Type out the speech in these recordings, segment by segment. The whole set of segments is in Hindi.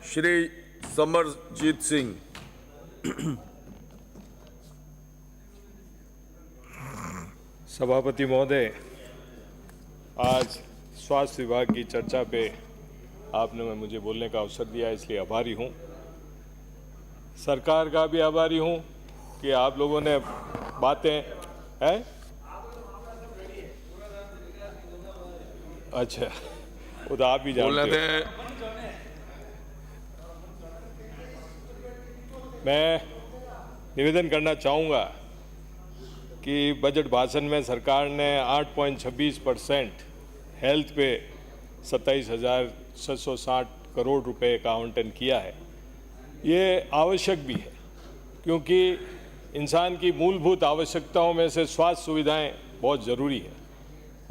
श्री समरजीत सिंह। सभापति महोदय, आज स्वास्थ्य विभाग की चर्चा पे आपने मुझे बोलने का अवसर दिया, इसलिए आभारी हूँ। सरकार का भी आभारी हूँ कि आप लोगों ने बातें हैं। अच्छा, वो तो आप ही जानते हो। मैं निवेदन करना चाहूँगा कि बजट भाषण में सरकार ने 8.26% हेल्थ पे 27,660 करोड़ रुपए का आवंटन किया है। ये आवश्यक भी है, क्योंकि इंसान की मूलभूत आवश्यकताओं में से स्वास्थ्य सुविधाएं बहुत ज़रूरी है।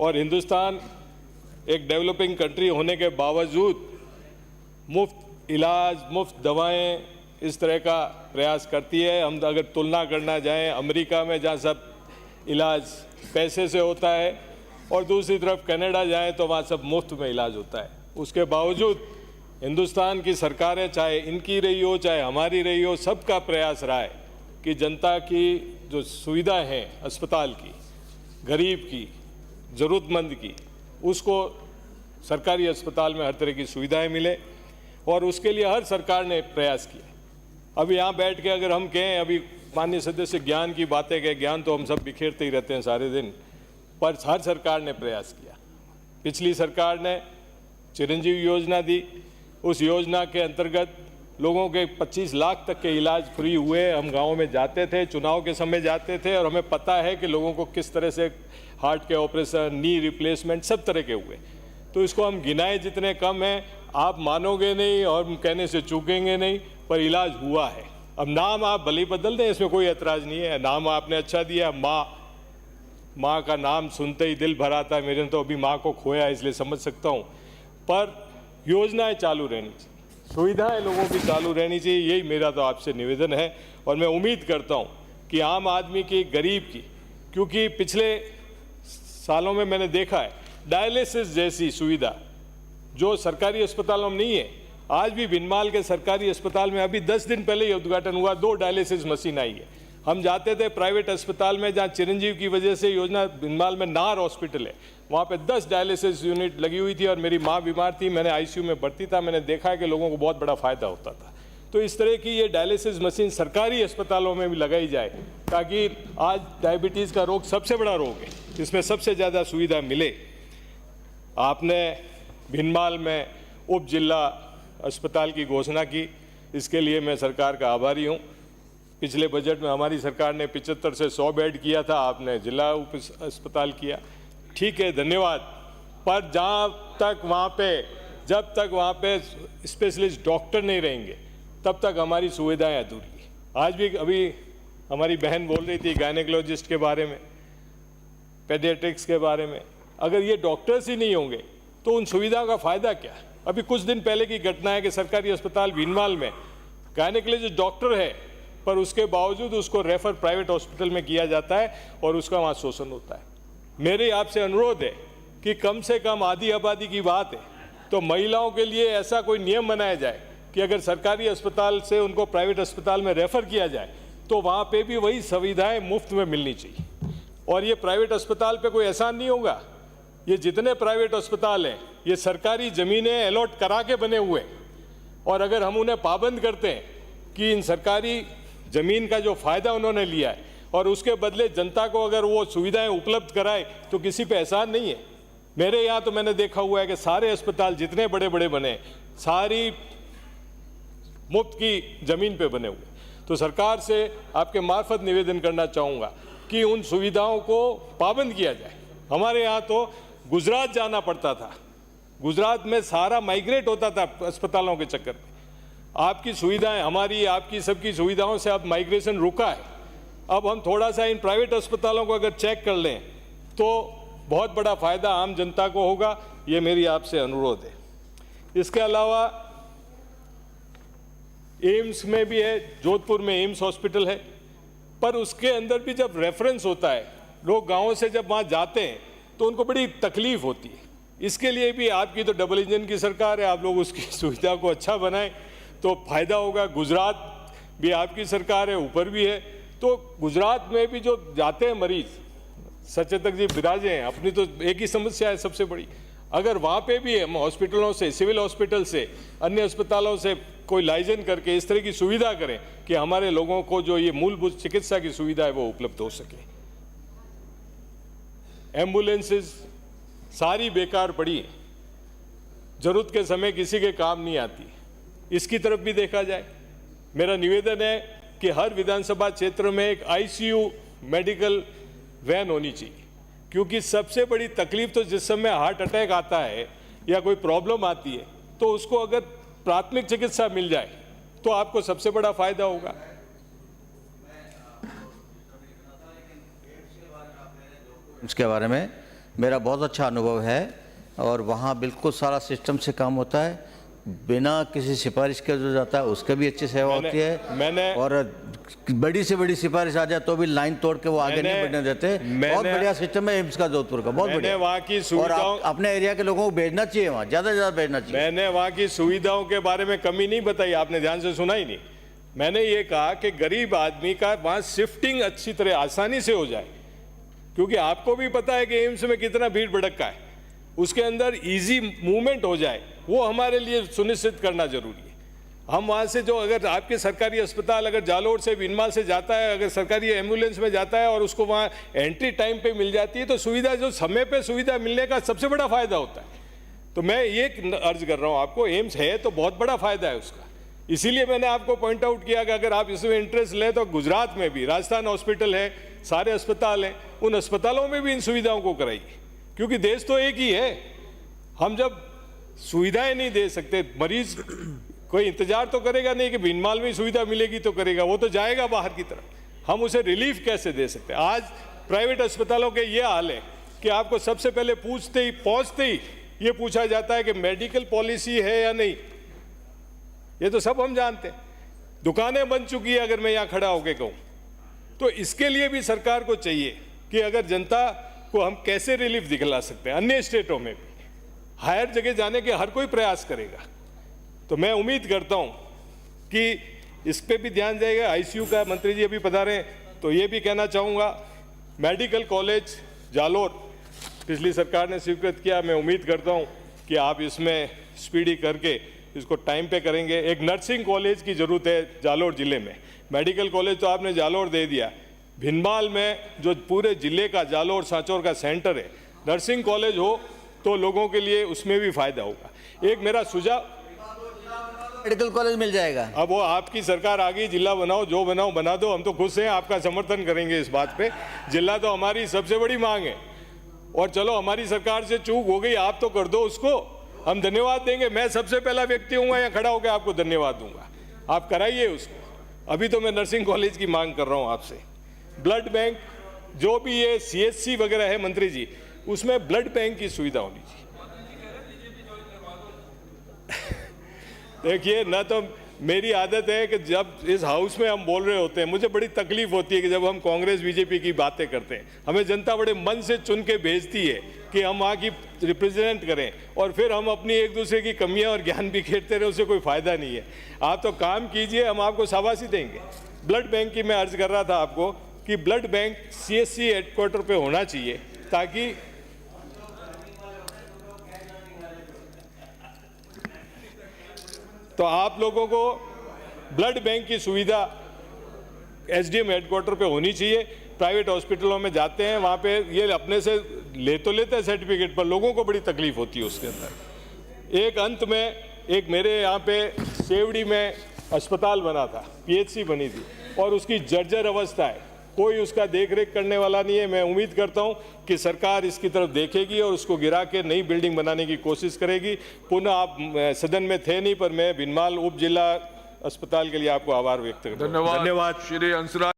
और हिंदुस्तान एक डेवलपिंग कंट्री होने के बावजूद मुफ्त इलाज, मुफ्त दवाएं इस तरह का प्रयास करती है। हम अगर तुलना करना जाएं अमेरिका में, जहाँ सब इलाज पैसे से होता है, और दूसरी तरफ कनाडा जाएं तो वहाँ सब मुफ्त में इलाज होता है। उसके बावजूद हिंदुस्तान की सरकारें, चाहे इनकी रही हो चाहे हमारी रही हो, सबका प्रयास रहा है कि जनता की जो सुविधाएं हैं अस्पताल की, गरीब की, ज़रूरतमंद की, उसको सरकारी अस्पताल में हर तरह की सुविधाएं मिले, और उसके लिए हर सरकार ने प्रयास किया। अभी यहाँ बैठ के अगर हम कहें, अभी माननीय सदस्य ज्ञान की बातें कहें, ज्ञान तो हम सब बिखेरते ही रहते हैं सारे दिन, पर हर सरकार ने प्रयास किया। पिछली सरकार ने चिरंजीवी योजना दी, उस योजना के अंतर्गत लोगों के 25 लाख तक के इलाज फ्री हुए। हम गाँव में जाते थे, चुनाव के समय जाते थे, और हमें पता है कि लोगों को किस तरह से हार्ट के ऑपरेशन, नी रिप्लेसमेंट सब तरह के हुए। तो इसको हम गिनाए जितने कम हैं, आप मानोगे नहीं और हम कहने से चूकेंगे नहीं, पर इलाज हुआ है। अब नाम आप भले बदल दें, इसमें कोई ऐतराज़ नहीं है। नाम आपने अच्छा दिया, माँ का नाम सुनते ही दिल भर आता है। मेरे ने तो अभी माँ को खोया, इसलिए समझ सकता हूँ। पर योजनाएं चालू रहनी चाहिए, सुविधाएं लोगों की चालू रहनी चाहिए, यही मेरा तो आपसे निवेदन है। और मैं उम्मीद करता हूँ कि आम आदमी की, गरीब की, क्योंकि पिछले सालों में मैंने देखा है डायलिसिस जैसी सुविधा जो सरकारी अस्पतालों में नहीं है। आज भी भिनमाल के सरकारी अस्पताल में अभी 10 दिन पहले ही उद्घाटन हुआ, 2 डायलिसिस मशीन आई है। हम जाते थे प्राइवेट अस्पताल में, जहाँ चिरंजीव की वजह से योजना, भिनमाल में नार हॉस्पिटल है, वहाँ पे 10 डायलिसिस यूनिट लगी हुई थी, और मेरी माँ बीमार थी, मैंने आईसीयू में भर्ती था। मैंने देखा है कि लोगों को बहुत बड़ा फायदा होता था। तो इस तरह की ये डायलिसिस मशीन सरकारी अस्पतालों में भी लगाई जाए, ताकि आज डायबिटीज़ का रोग सबसे बड़ा रोग है, इसमें सबसे ज़्यादा सुविधा मिले। आपने भिनमाल में उप जिला अस्पताल की घोषणा की, इसके लिए मैं सरकार का आभारी हूँ। पिछले बजट में हमारी सरकार ने 75 से 100 बेड किया था, आपने जिला उप अस्पताल किया, ठीक है, धन्यवाद। पर जब तक वहाँ पे स्पेशलिस्ट डॉक्टर नहीं रहेंगे, तब तक हमारी सुविधाएं अधूरी है। आज भी अभी हमारी बहन बोल रही थी गायनेकोलॉजिस्ट के बारे में, पेडियाट्रिक्स के बारे में। अगर ये डॉक्टर्स ही नहीं होंगे तो उन सुविधाओं का फ़ायदा क्या? अभी कुछ दिन पहले की घटना है कि सरकारी अस्पताल भिनमाल में गायनेकोलॉजिस्ट डॉक्टर है, पर उसके बावजूद उसको रेफर प्राइवेट हॉस्पिटल में किया जाता है, और उसका वहाँ शोषण होता है। मेरे आपसे अनुरोध है कि कम से कम आधी आबादी की बात है, तो महिलाओं के लिए ऐसा कोई नियम बनाया जाए कि अगर सरकारी अस्पताल से उनको प्राइवेट अस्पताल में रेफ़र किया जाए, तो वहाँ पे भी वही सुविधाएं मुफ्त में मिलनी चाहिए। और ये प्राइवेट अस्पताल पे कोई एहसान नहीं होगा। ये जितने प्राइवेट अस्पताल हैं, ये सरकारी ज़मीनें अलॉट करा के बने हुए हैं, और अगर हम उन्हें पाबंद करते हैं कि इन सरकारी ज़मीन का जो फ़ायदा उन्होंने लिया है, और उसके बदले जनता को अगर वो सुविधाएं उपलब्ध कराए, तो किसी पे एहसान नहीं है। मेरे यहाँ तो मैंने देखा हुआ है कि सारे अस्पताल जितने बड़े बड़े बने, सारी मुफ्त की ज़मीन पे बने हुए। तो सरकार से आपके मार्फत निवेदन करना चाहूँगा कि उन सुविधाओं को पाबंद किया जाए। हमारे यहाँ तो गुजरात जाना पड़ता था, गुजरात में सारा माइग्रेट होता था अस्पतालों के चक्कर में। आपकी सुविधाएं, हमारी आपकी सबकी सुविधाओं से अब माइग्रेशन रुका है। अब हम थोड़ा सा इन प्राइवेट अस्पतालों को अगर चेक कर लें, तो बहुत बड़ा फ़ायदा आम जनता को होगा। ये मेरी आपसे अनुरोध है। इसके अलावा एम्स में भी है, जोधपुर में एम्स हॉस्पिटल है, पर उसके अंदर भी जब रेफरेंस होता है, लोग गाँव से जब वहाँ जाते हैं तो उनको बड़ी तकलीफ होती है। इसके लिए भी आपकी तो डबल इंजन की सरकार है, आप लोग उसकी सुविधा को अच्छा बनाएं। तो फायदा होगा। गुजरात भी आपकी सरकार है, ऊपर भी है, तो गुजरात में भी जो जाते हैं मरीज, सचेतक जी विराजे हैं, अपनी तो एक ही समस्या है सबसे बड़ी। अगर वहाँ पे भी हम हॉस्पिटलों से, सिविल हॉस्पिटल से, अन्य अस्पतालों से कोई लाइजन करके इस तरह की सुविधा करें कि हमारे लोगों को जो ये मूलभूत चिकित्सा की सुविधा है वो उपलब्ध हो सके। एम्बुलेंसेस सारी बेकार पड़ी है, जरूरत के समय किसी के काम नहीं आती, इसकी तरफ भी देखा जाए। मेरा निवेदन है कि हर विधानसभा क्षेत्र में एक आईसीयू मेडिकल वैन होनी चाहिए, क्योंकि सबसे बड़ी तकलीफ तो जिस समय हार्ट अटैक आता है या कोई प्रॉब्लम आती है, तो उसको अगर प्राथमिक चिकित्सा मिल जाए तो आपको सबसे बड़ा फायदा होगा। इसके बारे में मेरा बहुत अच्छा अनुभव है और वहाँ बिल्कुल सारा सिस्टम से काम होता है, बिना किसी सिफारिश के जो जाता है उसके भी अच्छी सेवा होती है। और बड़ी से बड़ी सिफारिश आ जाए तो भी लाइन तोड़ के वो आगे नहीं बढ़ने देते। बहुत बढ़िया सिस्टम है एम्स का जोधपुर का, बहुत बढ़िया। वहाँ की सुविधाओं, अपने एरिया के लोगों को भेजना चाहिए, वहाँ ज़्यादा से ज़्यादा भेजना चाहिए। मैंने वहाँ की सुविधाओं के बारे में कमी नहीं बताई, आपने ध्यान से सुना ही नहीं। मैंने ये कहा कि गरीब आदमी का वहाँ शिफ्टिंग अच्छी तरह आसानी से हो जाए, क्योंकि आपको भी पता है कि एम्स में कितना भीड़ भड़का है, उसके अंदर इजी मूवमेंट हो जाए, वो हमारे लिए सुनिश्चित करना जरूरी है। हम वहाँ से जो, अगर आपके सरकारी अस्पताल अगर जालोर से बिनमाल से जाता है, अगर सरकारी एम्बुलेंस में जाता है और उसको वहाँ एंट्री टाइम पे मिल जाती है, तो सुविधा, जो समय पे सुविधा मिलने का सबसे बड़ा फायदा होता है। तो मैं ये अर्ज कर रहा हूँ आपको, एम्स है तो बहुत बड़ा फायदा है उसका, इसीलिए मैंने आपको पॉइंट आउट किया कि अगर आप इसमें इंटरेस्ट लें तो गुजरात में भी राजस्थान हॉस्पिटल है, सारे अस्पताल हैं, उन अस्पतालों में भी इन सुविधाओं को कराइए, क्योंकि देश तो एक ही है। हम जब सुविधाएं नहीं दे सकते, मरीज कोई इंतजार तो करेगा नहीं कि भीनमाल में सुविधा मिलेगी तो करेगा, वो तो जाएगा बाहर की तरफ। हम उसे रिलीफ कैसे दे सकते हैं? आज प्राइवेट अस्पतालों के ये हाल है कि आपको सबसे पहले पूछते ही, पहुंचते ही ये पूछा जाता है कि मेडिकल पॉलिसी है या नहीं। ये तो सब हम जानते हैं, दुकानें बन चुकी है अगर मैं यहाँ खड़ा होकर कहूँ। तो इसके लिए भी सरकार को चाहिए कि अगर जनता को हम कैसे रिलीफ दिखला सकते हैं। अन्य स्टेटों में भी हायर जगह जाने के हर कोई प्रयास करेगा, तो मैं उम्मीद करता हूं कि इस पे भी ध्यान जाएगा। आईसीयू का मंत्री जी अभी पधारे, तो ये भी कहना चाहूँगा, मेडिकल कॉलेज जालोर पिछली सरकार ने स्वीकृत किया, मैं उम्मीद करता हूं कि आप इसमें स्पीडी करके इसको टाइम पे करेंगे। एक नर्सिंग कॉलेज की ज़रूरत है जालोर ज़िले में, मेडिकल कॉलेज तो आपने जालोर दे दिया, भिनमाल में जो पूरे ज़िले का जालोर सांचौर का सेंटर है, नर्सिंग कॉलेज हो तो लोगों के लिए उसमें भी फायदा होगा। एक मेरा सुझाव, मेडिकल कॉलेज मिल जाएगा। अब वो आपकी सरकार आ गई, जिला बनाओ, जो बनाओ बना दो, हम तो खुश हैं, आपका समर्थन करेंगे इस बात पे। जिला तो हमारी सबसे बड़ी मांग है, और चलो हमारी सरकार से चूक हो गई, आप तो कर दो उसको, हम धन्यवाद देंगे। मैं सबसे पहला व्यक्ति हूँ यहाँ खड़ा होकर आपको धन्यवाद दूंगा, आप कराइए उसको। अभी तो मैं नर्सिंग कॉलेज की मांग कर रहा हूँ आपसे। ब्लड बैंक, जो भी ये CHC वगैरह है मंत्री जी, उसमें ब्लड बैंक की सुविधा होनी चाहिए। देखिए, ना तो मेरी आदत है कि जब इस हाउस में हम बोल रहे होते हैं, मुझे बड़ी तकलीफ होती है कि जब हम कांग्रेस बीजेपी की बातें करते हैं, हमें जनता बड़े मन से चुन के भेजती है कि हम वहाँ की रिप्रेजेंट करें, और फिर हम अपनी एक दूसरे की कमियां और ज्ञान बिखेरते रहे, उससे कोई फायदा नहीं है। आप तो काम कीजिए, हम आपको शाबाशी देंगे। ब्लड बैंक की मैं अर्ज कर रहा था आपको कि ब्लड बैंक CHC हेडक्वार्टर पे होना चाहिए, ताकि तो आप लोगों को ब्लड बैंक की सुविधा SDM हेडक्वार्टर पे होनी चाहिए। प्राइवेट हॉस्पिटलों में जाते हैं, वहाँ पे ये अपने से ले तो लेते हैं सर्टिफिकेट, पर लोगों को बड़ी तकलीफ होती है उसके अंदर। एक अंत में, एक मेरे यहाँ पे सेवड़ी में अस्पताल बना था, PHC बनी थी, और उसकी जर्जर अवस्था है, कोई उसका देख रेख करने वाला नहीं है। मैं उम्मीद करता हूं कि सरकार इसकी तरफ देखेगी और उसको गिरा के नई बिल्डिंग बनाने की कोशिश करेगी। पुनः आप सदन में थे नहीं, पर मैं भिनमाल उप जिला अस्पताल के लिए आपको आभार व्यक्त करता हूं। धन्यवाद श्री हंसराज।